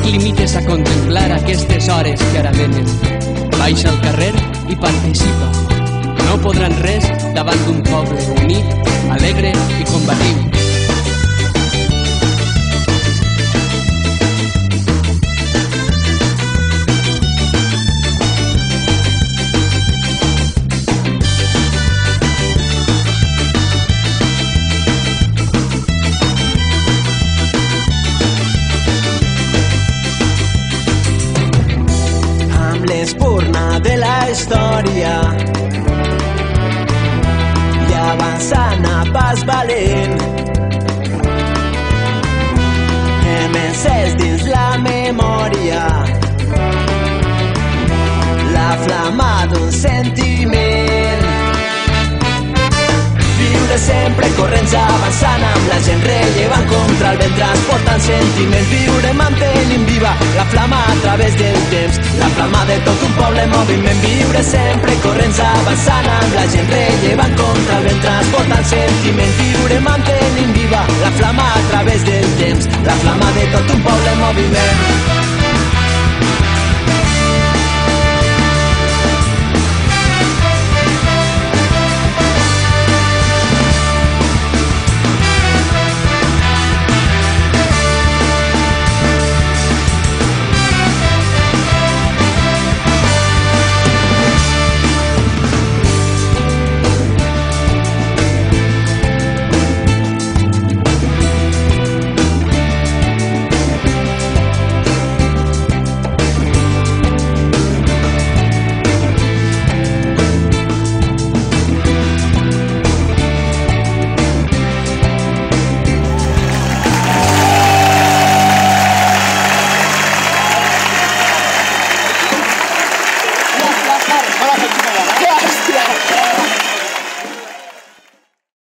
et limites a contemplar aquestes hores que ara venen. Baixa al carrer i participa. No podran res davant d'un poble unit, alegre i combatiu. L'espurna de la història i avançant a pas valent hem encès dins la memòria la flama d'un sentiment. Viure sempre corrents avançant amb la gent rellevant contra el vent transportant sentiments. Viure mantenint viva la flama a través del temps, la flama de tot un poble en moviment. Viure sempre corrents avançant amb la gent rellevant contra el vent transportant sentiments. Viure mantenint viva la flama a